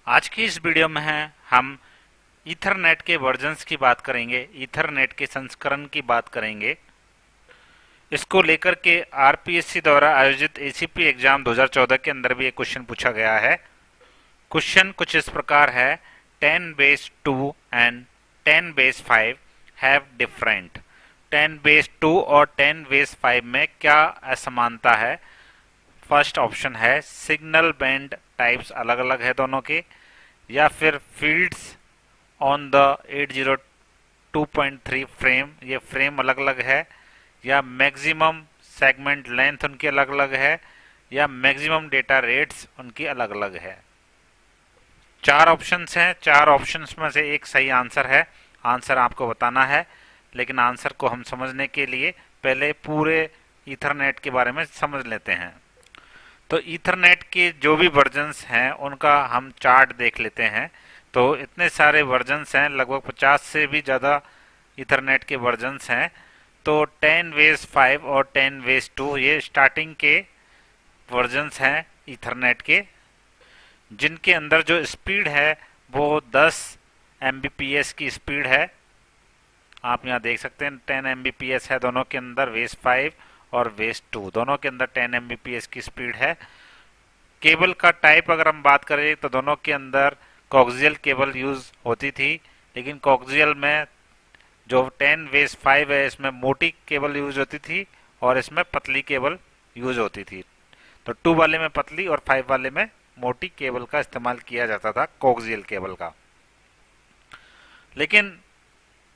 आज की इस वीडियो में हम ईथरनेट के वर्जन्स की बात करेंगे, ईथरनेट के संस्करण की बात करेंगे। इसको लेकर के आरपीएससी द्वारा आयोजित एसीपी एग्जाम 2014 के अंदर भी एक क्वेश्चन पूछा गया है। क्वेश्चन कुछ इस प्रकार है, 10 base 2 and 10 base 5 have different. 10 base 2 और 10 बेस 5 में क्या असमानता है? फर्स्ट ऑप्शन है सिग्नल बैंड टाइप्स अलग अलग है दोनों के, या फिर फील्ड्स ऑन द 802.3 फ्रेम, ये फ्रेम अलग अलग है, या मैक्सिमम सेगमेंट लेंथ उनकी अलग अलग है, या मैक्सिमम डेटा रेट्स उनकी अलग अलग है। चार ऑप्शंस हैं, चार ऑप्शंस में से एक सही आंसर है। आंसर आपको बताना है, लेकिन आंसर को हम समझने के लिए पहले पूरे ईथरनेट के बारे में समझ लेते हैं। तो ईथरनेट के जो भी वर्जन्स हैं उनका हम चार्ट देख लेते हैं। तो इतने सारे वर्जन्स हैं, लगभग 50 से भी ज़्यादा ईथरनेट के वर्जन्स हैं। तो 10 वेज 5 और 10 वेज 2 ये स्टार्टिंग के वर्जन्स हैं ईथरनेट के, जिनके अंदर जो स्पीड है वो 10 Mbps की स्पीड है। आप यहाँ देख सकते हैं 10 Mbps है दोनों के अंदर, वेज 5 और वेज 2 दोनों के अंदर 10 Mbps की स्पीड है। केबल का टाइप अगर हम बात करें तो दोनों के अंदर कोक्सियल केबल यूज होती थी, लेकिन कोक्सियल में जो 10 वेज 5 है इसमें मोटी केबल यूज होती थी और इसमें पतली केबल यूज होती थी। तो 2 वाले में पतली और 5 वाले में मोटी केबल का इस्तेमाल किया जाता था, कोक्सियल केबल का। लेकिन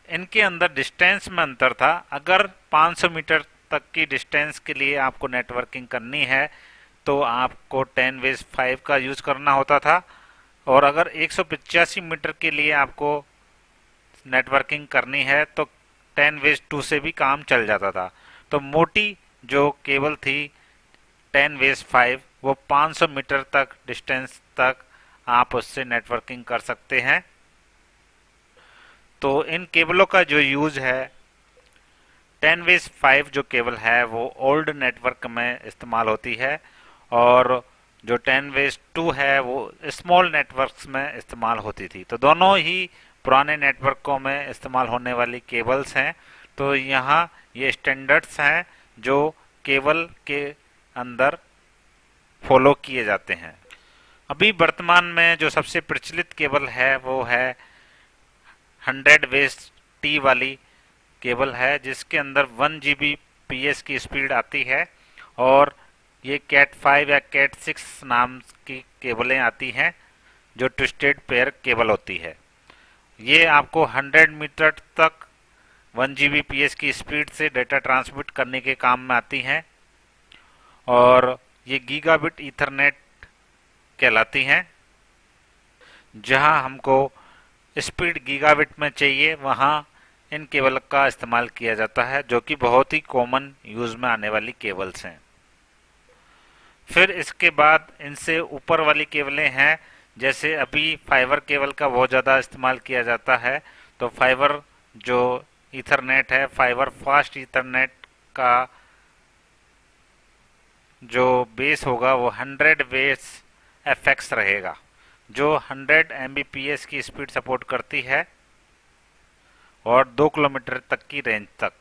इनके अंदर डिस्टेंस में अंतर था। अगर 500 मीटर तक की डिस्टेंस के लिए आपको नेटवर्किंग करनी है तो आपको 10 वेज 5 का यूज करना होता था, और अगर 185 मीटर के लिए आपको नेटवर्किंग करनी है तो 10 वेज 2 से भी काम चल जाता था। तो मोटी जो केबल थी 10 वेज 5 वो 500 मीटर तक डिस्टेंस तक आप उससे नेटवर्किंग कर सकते हैं। तो इन केबलों का जो यूज है, 10 वेज 5 जो केबल है वो ओल्ड नेटवर्क में इस्तेमाल होती है, और जो 10 वेज 2 है वो स्मॉल नेटवर्क्स में इस्तेमाल होती थी। तो दोनों ही पुराने नेटवर्कों में इस्तेमाल होने वाली केबल्स हैं। तो यहाँ ये स्टैंडर्ड्स हैं जो केबल के अंदर फॉलो किए जाते हैं। अभी वर्तमान में जो सबसे प्रचलित केबल है वो है 100 वेज टी वाली केबल है, जिसके अंदर 1 Gbps की स्पीड आती है, और ये कैट 5 या कैट 6 नाम की केबलें आती हैं जो ट्विस्टेड पेयर केबल होती है। ये आपको 100 मीटर तक 1 Gbps की स्पीड से डेटा ट्रांसमिट करने के काम में आती हैं, और ये गीगाबिट ईथरनेट कहलाती हैं। जहां हमको स्पीड गीगाबिट में चाहिए वहां इन केबल का इस्तेमाल किया जाता है, जो कि बहुत ही कॉमन यूज में आने वाली केबल्स हैं। फिर इसके बाद इनसे ऊपर वाली केबलें हैं, जैसे अभी फाइबर केबल का बहुत ज़्यादा इस्तेमाल किया जाता है। तो फाइबर जो ईथरनेट है, फाइबर फास्ट ईथरनेट का जो बेस होगा वो 100 बेस FX रहेगा, जो 100 Mbps की स्पीड सपोर्ट करती है और 2 किलोमीटर तक की रेंज तक।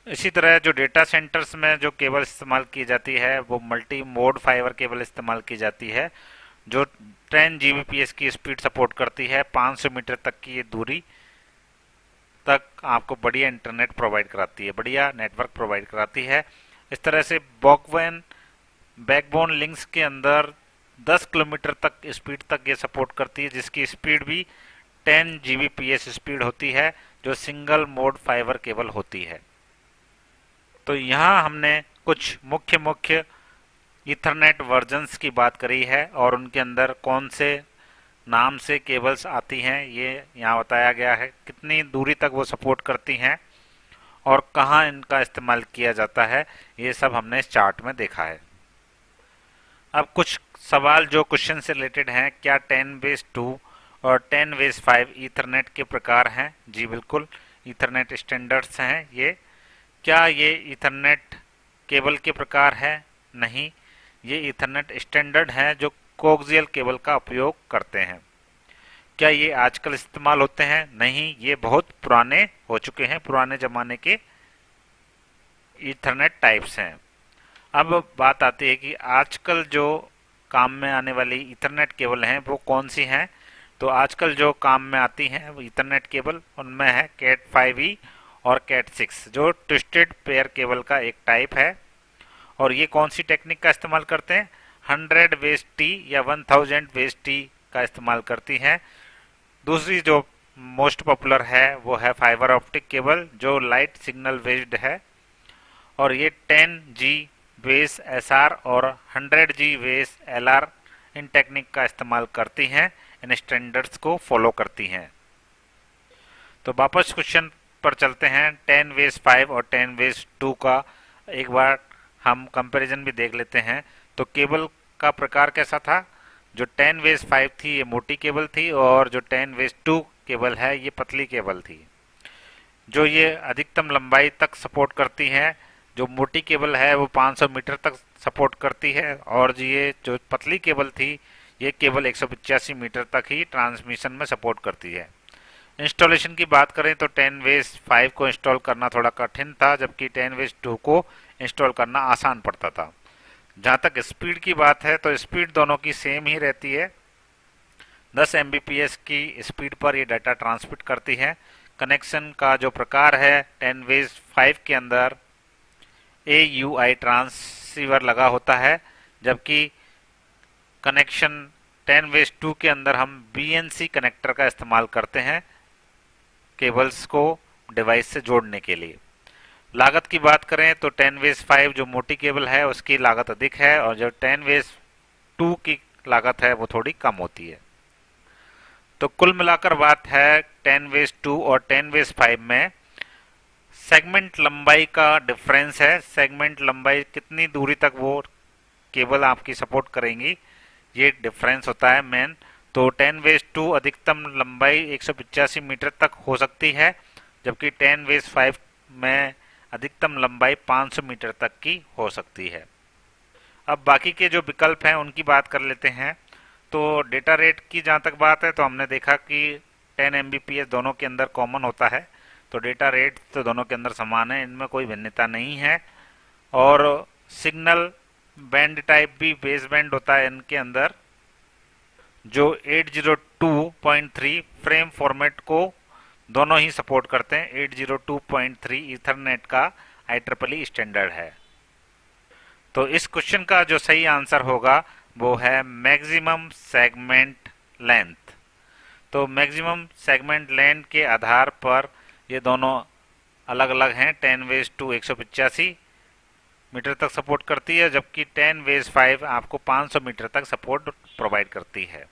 इसी तरह जो डेटा सेंटर्स में जो केबल इस्तेमाल की जाती है वो मल्टी मोड फाइबर केबल इस्तेमाल की जाती है, जो 10 Gbps की स्पीड सपोर्ट करती है। 500 मीटर तक की ये दूरी तक आपको बढ़िया इंटरनेट प्रोवाइड कराती है, बढ़िया नेटवर्क प्रोवाइड कराती है। इस तरह से बैकबोन लिंक्स के अंदर 10 किलोमीटर तक स्पीड तक ये सपोर्ट करती है, जिसकी स्पीड भी 10 Gbps स्पीड होती है, जो सिंगल मोड फाइबर केबल होती है। तो यहाँ हमने कुछ मुख्य मुख्य ईथरनेट वर्जन्स की बात करी है, और उनके अंदर कौन से नाम से केबल्स आती हैं ये यहाँ बताया गया है, कितनी दूरी तक वो सपोर्ट करती हैं और कहाँ इनका इस्तेमाल किया जाता है, ये सब हमने इस चार्ट में देखा है। अब कुछ सवाल जो क्वेश्चन से रिलेटेड हैं, क्या 10 वेज 2 और 10 वेज 5 ईथरनेट के प्रकार हैं? जी बिल्कुल, ईथरनेट स्टैंडर्ड्स हैं ये। क्या ये ईथरनेट केबल के प्रकार है? नहीं, ये ईथरनेट स्टैंडर्ड है जो कोक्सियल केबल का उपयोग करते हैं। क्या ये आजकल इस्तेमाल होते हैं? नहीं, ये बहुत पुराने हो चुके हैं, पुराने जमाने के ईथरनेट टाइप्स हैं। अब बात आती है कि आजकल जो काम में आने वाली ईथरनेट केबल हैं वो कौन सी हैं। तो आजकल जो काम में आती हैं वो ईथरनेट केबल, उनमें है कैट 5e और कैट 6 जो ट्विस्टेड पेयर केबल का एक टाइप है। और ये कौन सी टेक्निक का इस्तेमाल करते हैं? 100 वेज टी या 1000 वेज टी का इस्तेमाल करती हैं। दूसरी जो मोस्ट पॉपुलर है वो है फाइबर ऑप्टिक केबल जो लाइट सिग्नल बेस्ड है, और ये 10G बेस एसआर और 100G बेस एलआर इन टेक्निक का इस्तेमाल करती हैं, इन स्टैंडर्ड्स को फॉलो करती हैं। तो वापस क्वेश्चन पर चलते हैं। 10 वेज 5 और 10 वेज 2 का एक बार हम कंपैरिजन भी देख लेते हैं। तो केबल का प्रकार कैसा था? जो 10 वेज 5 थी ये मोटी केबल थी, और जो 10 वेज 2 केबल है ये पतली केबल थी। जो ये अधिकतम लंबाई तक सपोर्ट करती है, जो मोटी केबल है वो 500 मीटर तक सपोर्ट करती है, और ये जो पतली केबल थी ये केवल 185 मीटर तक ही ट्रांसमिशन में सपोर्ट करती है। इंस्टॉलेशन की बात करें तो 10 वेज 5 को इंस्टॉल करना थोड़ा कठिन था, जबकि 10 वेज 2 को इंस्टॉल करना आसान पड़ता था। जहाँ तक स्पीड की बात है तो स्पीड दोनों की सेम ही रहती है। 10 Mbps की स्पीड पर ये डाटा ट्रांसमिट करती है। कनेक्शन का जो प्रकार है 10 वेज 5 के अंदर AUI ट्रांसीवर लगा होता है, जबकि कनेक्शन 10 वेज 2 के अंदर हम BNC कनेक्टर का इस्तेमाल करते हैं केबल्स को डिवाइस से जोड़ने के लिए। लागत की बात करें तो 10 वेज 5 जो मोटी केबल है उसकी लागत अधिक है, और जो 10 वेज 2 की लागत है वो थोड़ी कम होती है। तो कुल मिलाकर बात है 10 वेज 2 और 10 वेज 5 में सेगमेंट लंबाई का डिफरेंस है। सेगमेंट लंबाई कितनी दूरी तक वो केबल आपकी सपोर्ट करेंगी, ये डिफरेंस होता है मेन। तो 10 वेज 2 अधिकतम लंबाई 185 मीटर तक हो सकती है, जबकि 10 वेज 5 में अधिकतम लंबाई 500 मीटर तक की हो सकती है। अब बाकी के जो विकल्प हैं उनकी बात कर लेते हैं। तो डेटा रेट की जहाँ तक बात है तो हमने देखा कि 10 Mbps दोनों के अंदर कॉमन होता है, तो डेटा रेट तो दोनों के अंदर समान है, इनमें कोई भिन्नता नहीं है। और सिग्नल बैंड टाइप भी बेस बैंड होता है इनके अंदर, जो 802.3 फ्रेम फॉर्मेट को दोनों ही सपोर्ट करते हैं। 802.3 ईथरनेट का IEEE स्टैंडर्ड है। तो इस क्वेश्चन का जो सही आंसर होगा वो है मैक्सिमम सेगमेंट लेंथ। तो मैक्सिमम सेगमेंट लेंथ के आधार पर ये दोनों अलग अलग हैं। 10 वेज 2 185 मीटर तक सपोर्ट करती है, जबकि 10 वेज 5 आपको 500 मीटर तक सपोर्ट प्रोवाइड करती है।